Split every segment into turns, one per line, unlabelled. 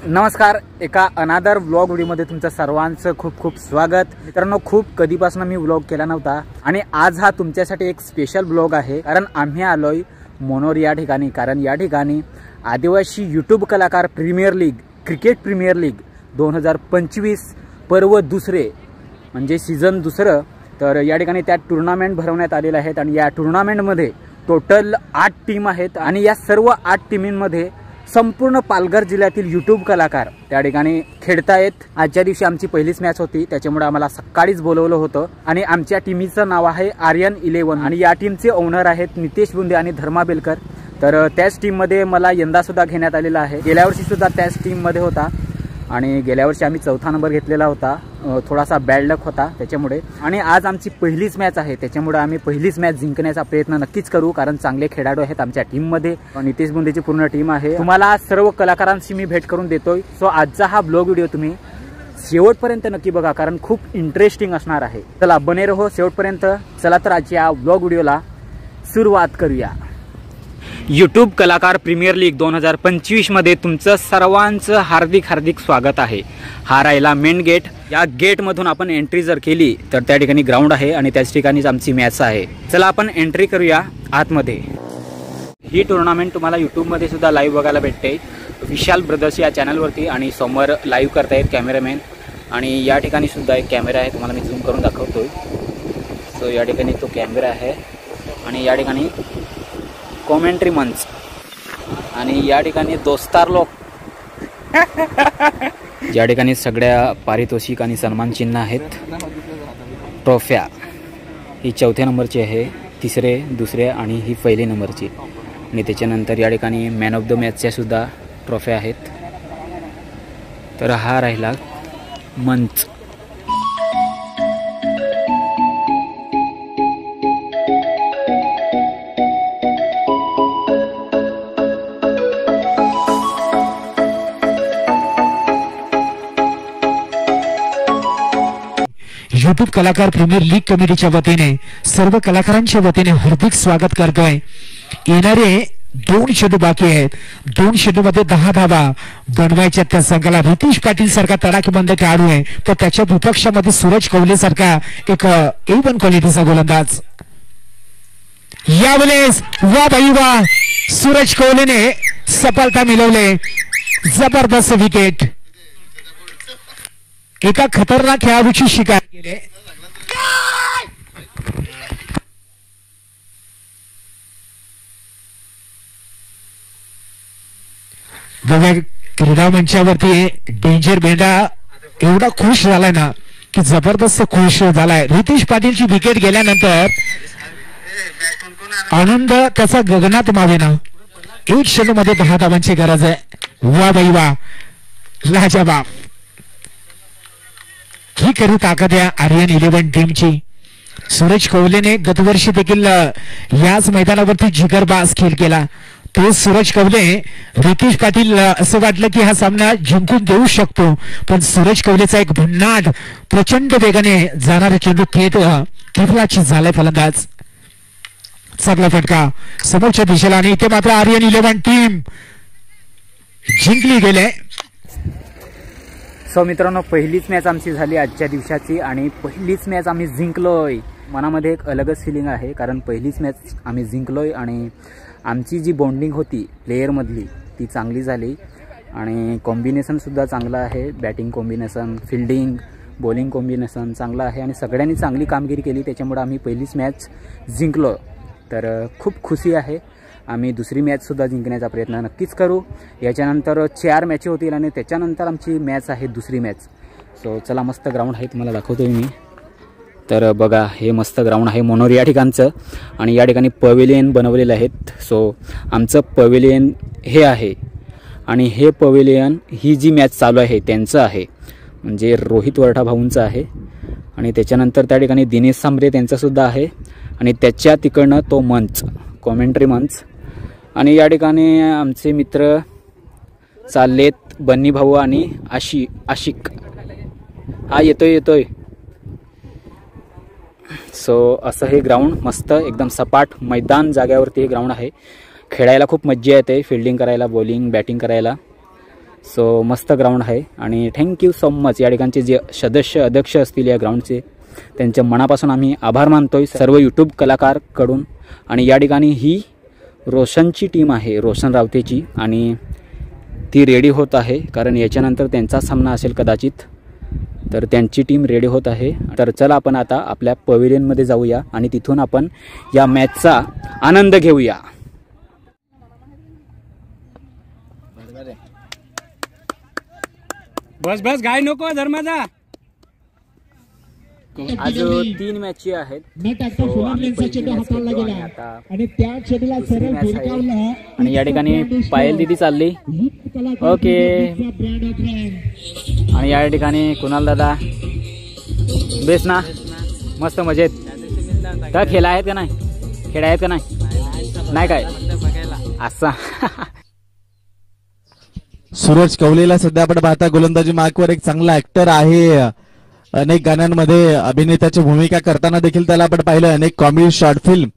नमस्कार, एका अनादर व्लॉग व्हिडिओमध्ये तुमचं सर्वांचं खूप खूप स्वागत। मित्रांनो, खूप कधीपासून मी व्लॉग केला नव्हता आणि आज हा तुमच्यासाठी एक स्पेशल व्लॉग आहे, कारण आम्ही आलोय मोनोर या ठिकाणी। कारण या ठिकाणी आदिवासी यूट्यूब कलाकार premier league, cricket premier league 2025 पर्व दुसरे म्हणजे सीझन दुसरं, तर या ठिकाणी त्या टुर्नामेंट भरवण्यात आलेले आहेत आणि या टुर्नामेंटमध्ये टोटल 8 टीम आहेत आणि या सर्व 8 टीमींमध्ये संपूर्ण पालघर जिल्ह्यातील यूट्यूब कलाकार त्या ठिकाणी खेळतायत। आजच्या दिवशी आमची पहिलीच मॅच होती, त्याच्यामुळे आम्हाला सकाळीच बोलवलं होतं आणि आमच्या टीमचं नाव आहे आर्यन 11 आणि या टीमचे ओनर आहेत नितेश बुंदे आणि धर्मा बेलकर। तर त्याच टीममध्ये मला यंदा सुद्धा घेण्यात आलेला आहे। गेल्या वर्षी सुद्धा त्याच टीममध्ये होता आणि गेल्या वर्षी आम्ही 4था नंबर घेतलेला होता, थोडासा बॅड लक होता त्याच्यामुळे। आणि आज आमची पहिलीच मॅच आहे, त्याच्यामुळे आम्ही पहिलीच मॅच जिंकण्याचा प्रयत्न नक्कीच करू, कारण चांगले खेळाडू आहेत आमच्या टीममध्ये। नितेश बुंदेची पूर्ण टीम आहे। तुम्हाला सर्व कलाकारांशी मी भेट करून देतोय। सो आजचा हा ब्लॉग व्हिडिओ तुम्ही शेवटपर्यंत नक्की बघा, कारण खूप इंटरेस्टिंग असणार आहे। चला बने रहो शेवटपर्यंत। चला तर आजच्या ब्लॉग व्हिडिओला सुरुवात करूया। यूट्यूब कलाकार प्रीमियर लीग 2025 मध्ये तुमचं सर्वांचं हार्दिक हार्दिक स्वागत आहे। हा राहिला मेन गेट। या गेट मधून आपण एंट्री जर केली तर त्या ठिकाणी ग्राउंड आहे आणि त्याच ठिकाणीच आमची मॅच आहे। चला आपण एंट्री करूया आतमध्ये। ही टुर्नामेंट तुम्हाला यूट्यूब मध्ये सुद्धा लाईव्ह बघायला भेटते, विशाल ब्रदर्स या चॅनलवरती, आणि समोर लाईव्ह करतायत कॅमेरामॅन। आणि या ठिकाणी सुद्धा एक कॅमेरा आहे, तुम्हाला मी झूम करून दाखवतोय। सो या ठिकाणी तो कॅमेरा आहे आणि या ठिकाणी कॉमेंट्री मंच आणि या ठिकाणी दोस्तार लोक या ठिकाणी सगळ्या पारितोषिक आणि सन्मान चिन्ह आहेत। ट्रॉफ्या ही 4थ्या नंबरची आहे, 3रे, 2रे आणि ही 1ली नंबरची। आणि त्याच्यानंतर या ठिकाणी मॅन ऑफ द मॅचच्या सुद्धा ट्रॉफ्या आहेत। तर हा राहिला मंच।
यूट्यूब कलाकार प्रीमियर लीग कमिटीच्या वतीने सर्व कलाकारांच्या वतीने हार्दिक स्वागत करतोय। येणारे 2 शेडू बाकी आहेत, 2 शेडू मध्ये 10 धावा बनवायच्या। त्या संघाला रितेश पाटील सारखा तडाखेबंद खेळाडू आहे, तर त्याच्या विपक्षामध्ये सूरज कवले सारखा एक A1 क्वालिटीचा गोलंदाज। यावेळेस वा बाई वा, सूरज कवलेने सफलता मिळवली, जबरदस्त विकेट। एका खतरनाक खेळाडूची शिकार केली। क्रीडा मंचावरती डेंजर बेंडा एवढा खुश झालाय ना की जबरदस्त खुश झालाय। रितेश पाटीलची विकेट गेल्यानंतर आनंद त्याचा गगनात मावेना। 1 षटक मध्ये 10 धावांची गरज आहे। वा बाई वा, लाजवाब। ही खरी ताकद आहे आर्यन 11 टीमची। सूरज कवलेने गतवर्षी देखील याच मैदानावरती जिगरबाज खेळ केला। तो सूरज कवले, रितेश पाटील असं वाटलं की हा सामना जिंकून देऊ शकतो, पण सूरज कवलेचा एक भन्नाट प्रचंड वेगाने जाणारा चेंडू थेट किफलाची झालाय फलंदाज। चांगला फटका समोरच्या दिशेला आणि इथे मात्र आर्यन 11 टीम जिंकली गेले।
सो मित्रांनो, पहिलीच मॅच आमची झाली आजच्या दिवसाची आणि पहिलीच मॅच आम्ही जिंकलोय। मनामध्ये एक अलगच फिलिंग आहे, कारण पहिलीच मॅच आम्ही जिंकलोय आणि आमची जी बॉन्डिंग होती प्लेयरमधली ती चांगली झाली आणि कॉम्बिनेशनसुद्धा चांगलं आहे. Batting combination, fielding, bowling combination चांगलं आहे आणि सगळ्यांनी चांगली कामगिरी केली. त्याच्यामुळे आम्ही पहिलीच मॅच जिंकलो. तर खूप खुशी आहे. आम्ही दुसरी मॅचसुद्धा जिंकण्याचा प्रयत्न नक्कीच करू. याच्यानंतर 4 मॅची होतील आणि त्याच्यानंतर आमची मॅच आहे दुसरी मॅच. सो चला, मस्त ग्राउंड आहे, तुम्हाला दाखवतो मी. तर बघा, हे मस्त ग्राउंड आहे मोनोर या ठिकाणचं आणि या ठिकाणी पवेलियन बनवलेलं आहेत. सो आमचं पवेलियन हे आहे आणि हे पवेलियन, ही जी मॅच चालू आहे त्यांचं आहे, म्हणजे रोहित वरठा भाऊंचं आहे. आणि त्याच्यानंतर त्या ठिकाणी दिनेश सांबरे त्यांचासुद्धा आहे आणि त्याच्या तिकडनं तो मंच, कॉमेंट्री मंच. आणि या ठिकाणी आमचे मित्र चाललेत, बन्नी भाऊ आणि आशिक. हा येतोय. सो असं हे ग्राउंड मस्त एकदम सपाट मैदान जाग्यावरती हे ग्राउंड आहे. खेळायला खूप मज्जा येते, फिल्डिंग करायला, बॉलिंग, बॅटिंग करायला. सो मस्त ग्राउंड आहे आणि थँक्यू सो मच. या ठिकाणचे जे सदस्य, अध्यक्ष असतील या ग्राउंडचे, त्यांच्या मनापासून आम्ही आभार मानतोय सर्व यूट्यूब कलाकारकडून. आणि या ठिकाणी ही रोशनची टीम आहे, रोशन रावतेची, आणि ती रेडी होत आहे कारण याच्यानंतर त्यांचा सामना असेल कदाचित. तर त्यांची टीम रेडी होत आहे. तर चला, आपण आता आपल्या पवेलियनमध्ये जाऊया आणि तिथून आपण या मॅचचा आनंद घेऊया.
बस गाय नको धर्माचा.
आज 3 मॅची आहेत आणि या ठिकाणी पायल दिदी चालली. ओके. आणि या ठिकाणी कुणाल दादा, बेस ना, मस्त मजेत. का खेळ आहेत का नाही काय असा.
सूरज कवलेला सध्या आपण पाहता गोलंदाजी मार्कवर एक चांगला ऍक्टर आहे. अनेक गाण्यांमध्ये अभिनेत्याची भूमिका करताना देखील त्याला आपण पाहिलं. अनेक कॉमेडी शॉर्ट फिल्म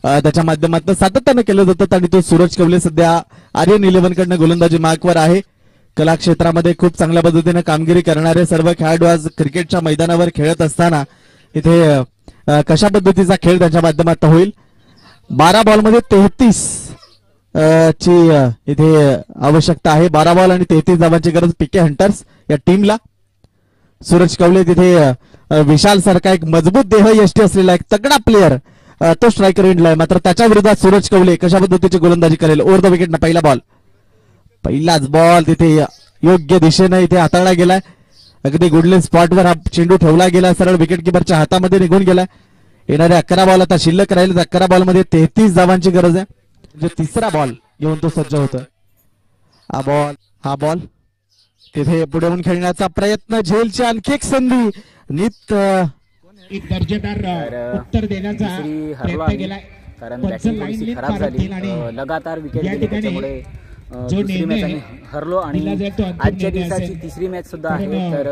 त्याच्या माध्यमातून सातत्याने केलं जातं आणि तो सूरज कवले सध्या आर्यन 11 कडनं गोलंदाजी मार्कवर आहे. कला क्षेत्रामध्ये खूप चांगल्या पद्धतीने कामगिरी करणारे सर्व खेळाडू आज क्रिकेटच्या मैदानावर खेळत असताना इथे कशा पद्धतीचा खेळ त्यांच्या माध्यमातून होईल. 12 बॉलमध्ये 33 ची इथे आवश्यकता आहे. 12 बॉल आणि 33 धावांची गरज पीके हंटर्स या टीमला. सूरज कवले तिथे विशाल सारखा एक मजबूत देह यष्टी असलेला एक तगडा प्लेअर तो स्ट्रायकर इंडलाय. मात्र त्याच्या विरोधात सूरज कवले कशा पद्धतीची गोलंदाजी करेल. ओव्हर द विकेट ना पहिलाच बॉल तिथे योग्य दिशेने इथे हाताळला गेलाय. अगदी गुडलिन स्पॉटवर हा चेंडू ठेवला गेला, सरळ विकेट किपरच्या हातामध्ये निघून गेलाय. येणारे 11 बॉल आता शिल्लक राहिले. 11 बॉलमध्ये 33 धावांची गरज आहे. म्हणजे तिसरा बॉल घेऊन तो सज्ज होतोय. हा बॉल तिथे पुढे येऊन खेळण्याचा प्रयत्न. झेलची आणखी एक संधी.
दर्जेदार उत्तर देण्याचा प्रयत्न केलाय
कारण बॅटिंग थोडीशी खराब झाली. लगातार विकेट गेली, त्याच्यामुळे दुसरी मॅच आम्ही हरलो आणि आजच्या दिवसाची तिसरी मॅच सुद्धा आहे. तर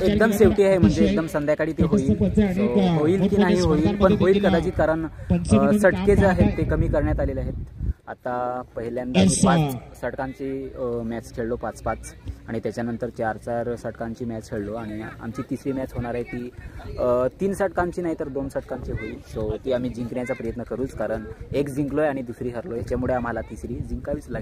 एकदम शेवटी आहे, म्हणजे एकदम संध्याकाळी ते होईल की नाही होईल, पण होईल कदाचित, कारण षटके जे आहेत ते कमी करण्यात आलेले आहेत. आता पहिल्यांदा 5 षटकांची मॅच खेळलो, 5-5, आणि त्याच्यानंतर 4-4 षटकांची मॅच खेळलो. आणि आमची तिसरी मॅच होणार आहे ती 3 षटकांची नाही तर 2 षटकांची होईल. सो ती आम्ही जिंकण्याचा प्रयत्न करूच, कारण एक जिंकलोय आणि दुसरी हरलोय, याच्यामुळे आम्हाला तिसरी जिंकावीच लागेल.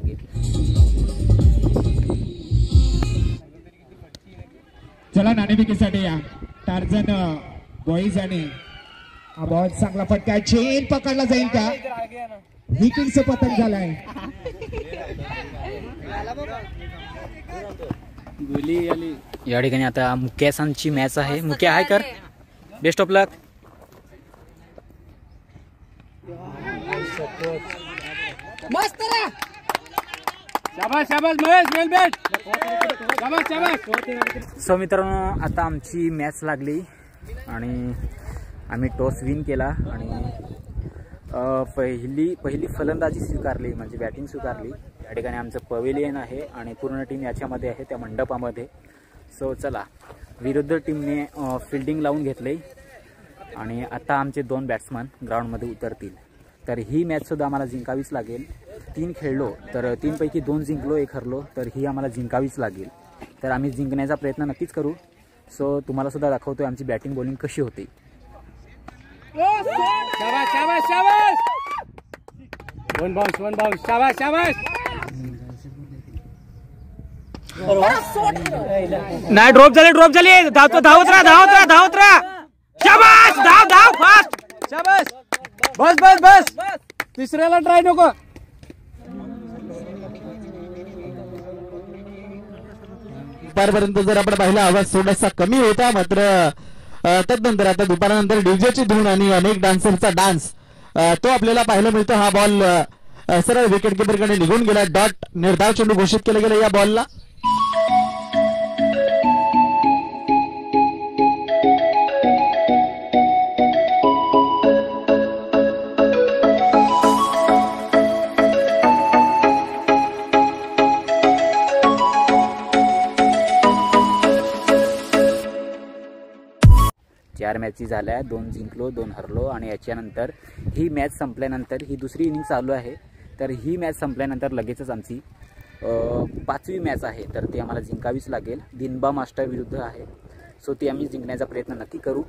चला, नाणेफेकीसाठी या टार्झन बॉईज आणि हा बॉल चांगला फटका, चेन पकडला जाईल का. विकेटचं पतन झालंय.
या ठिकाणी आता मुक्यासांची मॅच आहे. मुक्या आहे कर, बेस्ट ऑफ लक.
मस्त रे, शाबाश शाबाश महेश, वेल बॅट, शाबाश शाबाश.
सो मित्रांनो, आता आमची मॅच लागली आणि आम्ही टॉस विन केला आणि पहिली फलंदाजी स्वीकारली, म्हणजे बॅटिंग स्वीकारली. या ठिकाणी आमचं पवेलियन आहे आणि पूर्ण टीम याच्यामध्ये आहे, त्या मंडपामध्ये. सो चला, विरुद्ध टीमने फिल्डिंग लावून घेतले आणि आता आमचे 2 बॅट्समन ग्राउंडमध्ये उतरतील. तर ही मॅचसुद्धा आम्हाला जिंकावीच लागेल. 3 खेळलो तर 3 पैकी 2 जिंकलो, 1 हरलो, तर ही आम्हाला जिंकावीच लागेल. तर आम्ही जिंकण्याचा प्रयत्न नक्कीच करू. सो तुम्हाला सुद्धा दाखवतोय आमची बॅटिंग बॉलिंग कशी होती.
शाबाश शाबाश शाबाश, वन बाउंस शाबाश शाबाश. नाही ड्रॉप झाले धावत राहा शाबास धाव फास्ट शाबास बस तिसऱ्याला ट्राय नको
दुपारपर्यंत जर आपण पाहिला आवाज थोडासा कमी होता मात्र त्यानंतर आता दुपारनंतर डीजेची धून आणि अनेक डान्सरचा डान्स तो आपल्याला पाहायला मिळतो. हा बॉल सरळ विकेट किपरकडे निघून गेला. डॉट निर्धाव चेंडू घोषित केला गेला या बॉलला.
चार मॅचेस झाल्या, 2 जिंकलो 2 हरलो आणि याच्यानंतर ही मॅच संपल्यानंतर ही दुसरी इनिंग चालू आहे. तर ही मॅच संपल्यानंतर लगेचच आमची 5वी मॅच आहे. तर ती आम्हाला जिंकावीच लागेल. दिनबा मास्टर विरुद्ध आहे. सो ती आम्ही जिंकण्याचा प्रयत्न नक्की करू.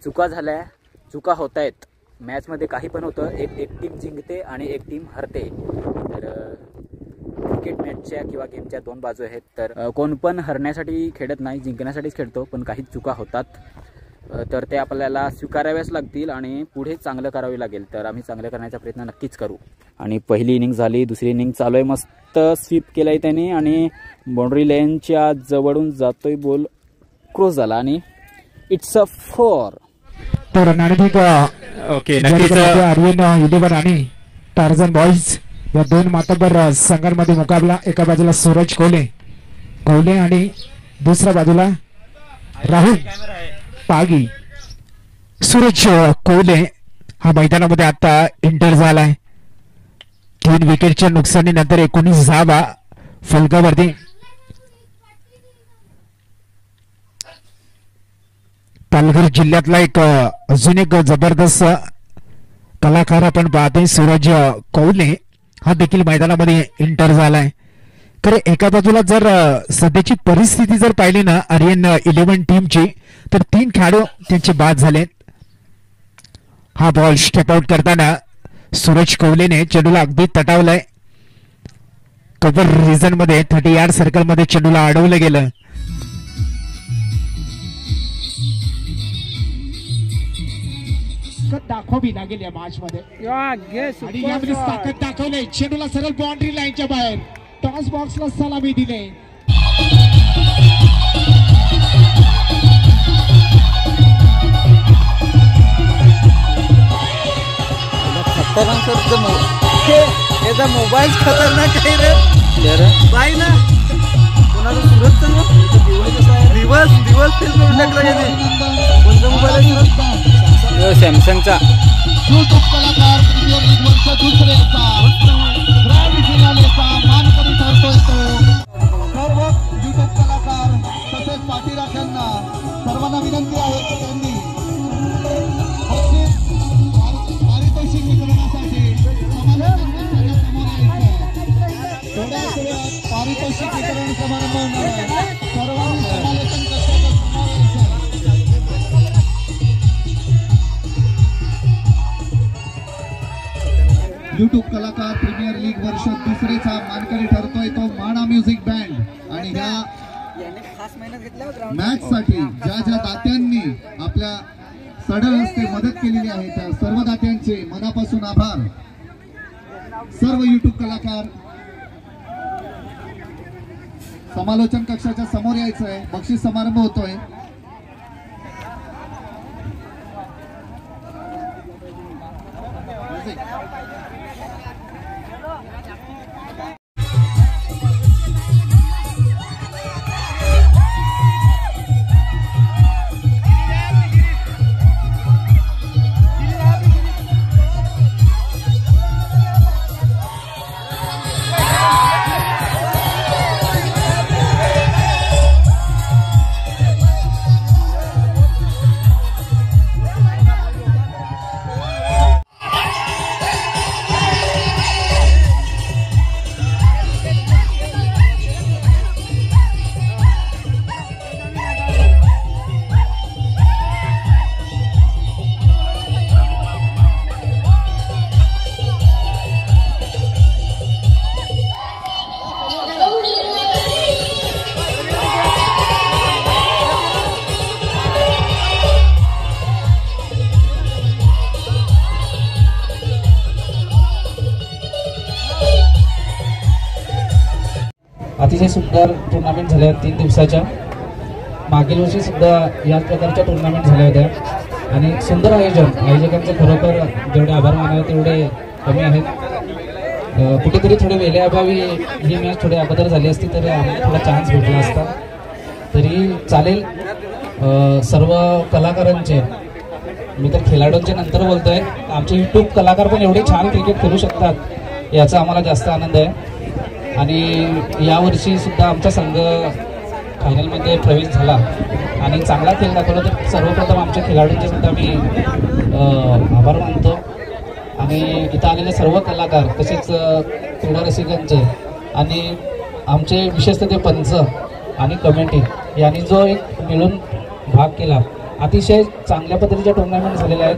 चुका होत आहेत मॅचमध्ये, काही पण होतं. एक टीम जिंकते आणि एक टीम हरते. तर क्रिकेट मॅचच्या किंवा गेमच्या 2 बाजू आहेत. तर कोण पण हरण्यासाठी खेळत नाही, जिंकण्यासाठीच खेळतो. पण काही चुका होतात तर ते आपल्याला स्वीकाराव्याच लागतील आणि पुढे चांगलं करावे लागेल. तर आम्ही चांगलं करण्याचा प्रयत्न नक्कीच करू. आणि पहिली इनिंग झाली, दुसरी इनिंग चालू आहे. मस्त स्वीप केलाय त्याने आणि बाउंड्री लाईनच्या जवळून जातोय, बॉल क्रॉस झाला आणि इट्स अ 4.
तर आर्यन इलेव्हन आणि टार्झन बॉईज या 2 मातबर संघांमध्ये मुकाबला. एका बाजूला सूरज कोवले आणि दुसऱ्या बाजूला राहुल पागी. सूरज कोवले हा मैदानामध्ये आता एंटर झालाय. 3 विकेटच्या नुकसानीनंतर 19 धावा फलकावरती. पालघर जिल्ह्यातला अजून एक जबरदस्त कलाकार आपण पाहतोय. सूरज कोवले हा देखील मैदानामध्ये एंटर झालाय. तर एका बाजूला जर सध्याची परिस्थिती जर पाहिली ना आर्यन इलेव्हन टीमची, तर 3 खेळाडू त्यांचे बाद झालेत. हा बॉल स्टेप आउट करताना सूरज कोवलेने चेंडूला अगदी तटावलाय. कव्हर रिजन मध्ये 30 यार्ड सर्कल मध्ये चेंडूला अडवलं गेलं.
दाखवावी लागेल या मॅच मध्ये आणि यामध्ये ताकद दाखवले. चेंडूला सरळ बाउंड्री लाईनच्या बाहेर टॉस बॉक्सला सलामी दिले.
याचा मोबाईल खतरनाक आहे रे. बाई ना कोणाला सुरत दिवस कोणता मोबाईल आहे? सॅमसंगचा.
यूट्यूब कलाकार प्रीमियर लीग वर्ष दुसऱ्याचा ग्रँड फिनालेचा मानकरी ठरतोय तो. सर्व यूट्यूब कलाकार तसेच पाठीराख्यांना सर्वांना विनंती आहे की त्यांनी पारितोषिक वितरणासाठी समोर यायचं. थोड्याच वेळात पारितोषिक वितरण समारंभ होणार आहे. सर्वांनी समालोचन कक्षाच्या समोर यायचं. यूट्यूब कलाकार प्रीमियर लीग वर्ष दुसरेचा मानकरी ठरतोय तो माणा म्युझिक बँड. आणि या मॅच साठी ज्या ज्या दात्यांनी आपल्या सढळ हस्ते मदत केलेली आहे त्या सर्व दात्यांचे मनापासून आभार. सर्व यूट्यूब कलाकार समालोचन कक्षाच्या समोर यायचंय. बक्षीस समारंभ होतोय.
अतिशय सुंदर टुर्नामेंट झाल्या 3 दिवसाच्या. मागील वर्षी सुद्धा याच प्रकारच्या टुर्नामेंट झाल्या होत्या आणि सुंदर आयोजकांचे खरोखर जेवढे आभार मानावे तेवढे कमी आहेत. कुठेतरी थोडे वेळेअभावी ही मॅच थोडी अगोदर झाली असती तर आम्हाला थोडा चान्स भेटला असता तरी चालेल. सर्व कलाकारांचे मी तर खेळाडूंच्या नंतर बोलतोय, आमचे यूट्यूब कलाकार पण एवढे छान क्रिकेट खेळू शकतात याचा आम्हाला जास्त आनंद आहे. आणि यावर्षी सुद्धा आमचा संघ फायनलमध्ये प्रवेश झाला आणि चांगला खेळ दाखवला. तर सर्वप्रथम आमच्या खेळाडूंचे सुद्धा मी आभार मानतो आणि इथं आलेले सर्व कलाकार तसेच क्रीडा रसिकांचे आणि आमचे विशेषतः ते पंच आणि कमिटी यांनी जो एक मिळून भाग केला. अतिशय चांगल्या पद्धतीच्या टुर्नामेंट झालेल्या आहेत.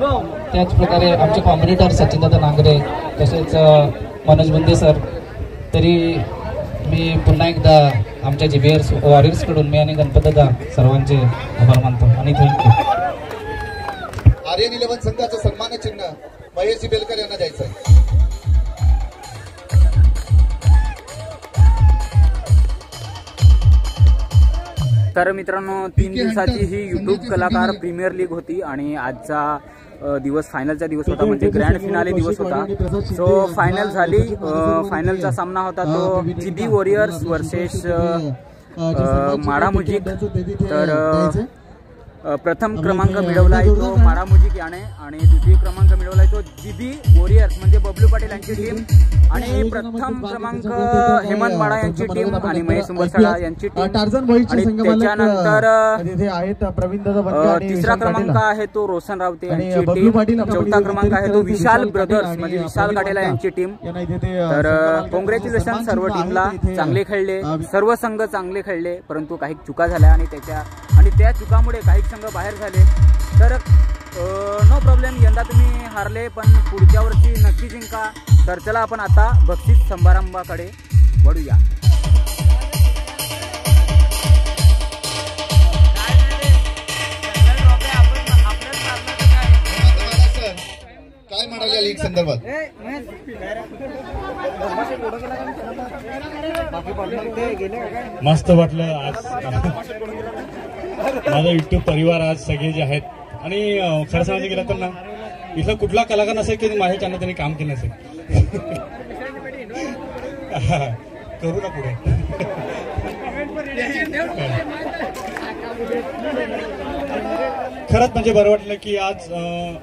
त्याच प्रकारे आमचे कॉम्बिनेटर सचिनदादा नांगरे तसेच मनोज बुंदे सर. तरी मी पुन्हा एकदा आमच्या JBR वॉरियर्सकडून मी आणि गणपतदादा सर्वांचे आभार मानतो आणि थँक्यू.
आर्यन 11 संघाचं सन्मान चिन्ह महेश बेलकर यांना द्यायचं आहे.
तर मित्रांनो 3 दिवसाची ही यूट्यूब कलाकार प्रीमियर लीग होती आणि आजचा दिवस फायनलचा दिवस होता म्हणजे ग्रँड फिनाले दिवस होता. सो फायनल झाली. फायनलचा सामना होता तो GB वॉरियर्स वर्सेस माडा म्युझिक. तर प्रथम क्रमांक मिळवला आहे तो माडा म्युझिक याने आणि द्वितीय क्रमांक मिळवला आहे तो GB वॉरियर्स म्हणजे बबलू पाटील यांची टीम आणि प्रथम क्रमांक हेमंत माडा यांची टीम आणि महेश उंबरसाडा यांची टीम. आणि त्याच्यानंतर तिसरा क्रमांक आहे तो रोशन रावते यांची टीम. चौथा क्रमांक आहे तो विशाल ब्रदर्स म्हणजे विशाल गाडेला यांची टीम. तर कॉंग्रॅच्युलेशन सर्व टीमला. चांगले खेळले सर्व संघ चांगले खेळले परंतु काही चुका झाल्या आणि त्या चुकामुळे काही संघ बाहेर झाले. तर नो प्रॉब्लेम, यंदा तुम्ही हारले पण पुढच्या वर्षी नक्की जिंका. तर चला आपण आता बक्षीस समारंभाकडे वळूया.
काय म्हणाले लीग संदर्भात?
मस्त वाटलं आज. माझा युट्यूब परिवार आज सगळे जे आहेत आणि खरं सांगायचं गेलं तर ना इथला कुठला कलाकार नसेल की माझ्या चॅनल त्यांनी काम केलं नसेल. करू ना पुढे. खरंच म्हणजे बरं वाटलं की आज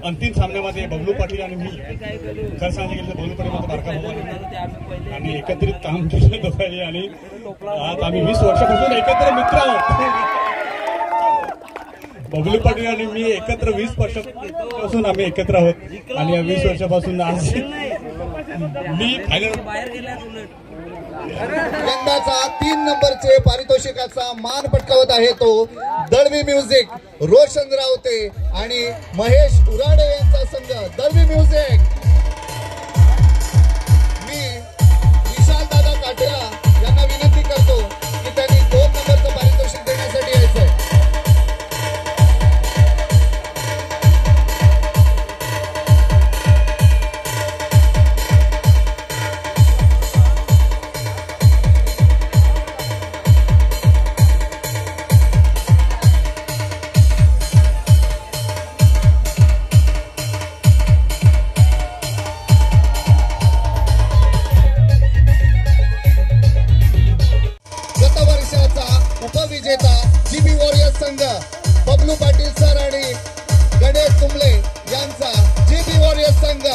अंतिम सामन्यामध्ये बबलू पाटील आणि मी खरं सांगायचं गेलं तर बबलू पाटील माझा बारका भाऊ आणि एकत्रित काम केलं दोघांनी आणि आज आम्ही 20 वर्षापासून एकत्र मित्र आहोत. बबलू पाटील आणि मी एकत्र 20 वर्षापासून आम्ही एकत्र आहोत आणि या 20 वर्षापासून आज मी
यंदाचा 3 नंबरचे पारितोषिकाचा मान पटकावत आहे तो दळवी म्युझिक रोशन रावते आणि महेश उराडे यांचा संघ. दळवी म्युझिक मी विशाल दादा काटेला यांना विनंती करतो की त्यांनी 2 नंबरचं पारितोषिक देण्यासाठी यायचंय. उपविजेता GB वॉरियर्स संघ बबलू पाटील सर आणि गणेश तुंबले यांचा GB वॉरियर्स संघ.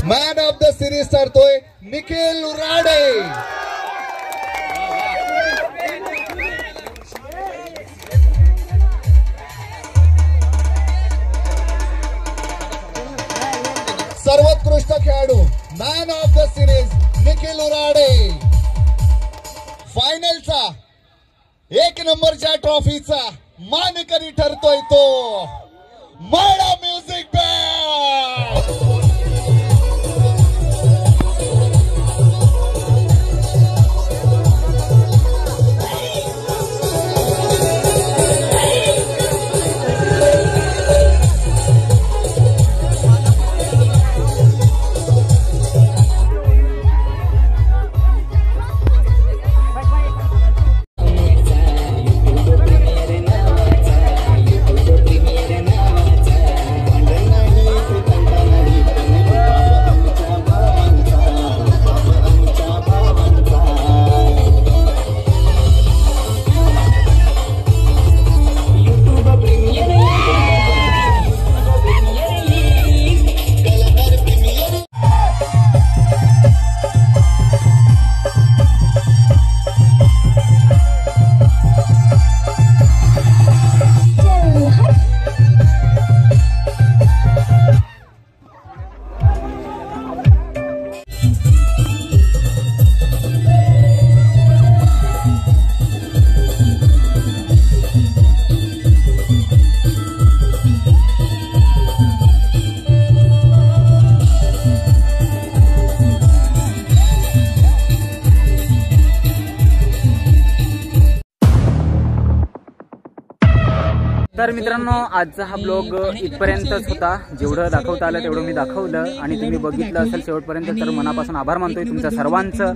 मॅन ऑफ द सिरीज ठरतोय निखिल उराडे. सर्वोत्कृष्ट खेळाडू man of the series Nikhil Urade. फायनलचा 1 नंबरच्या ट्रॉफीचा मानकरी ठरतोय तो माडा म्युझिक बँड.
तर मित्रांनो आजचा हा ब्लॉग इथपर्यंतच होता. जेवढं दाखवता आलं तेवढं मी दाखवलं आणि तुम्ही बघितलं असेल शेवटपर्यंत तर मनापासून आभार मानतोय तुमच्या सर्वांचं.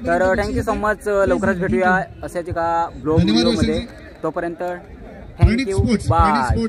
तर थँक्यू सो मच. लवकरच भेटूया अशाच एका ब्लॉग व्हिडिओमध्ये. तोपर्यंत थँक्यू. बाय.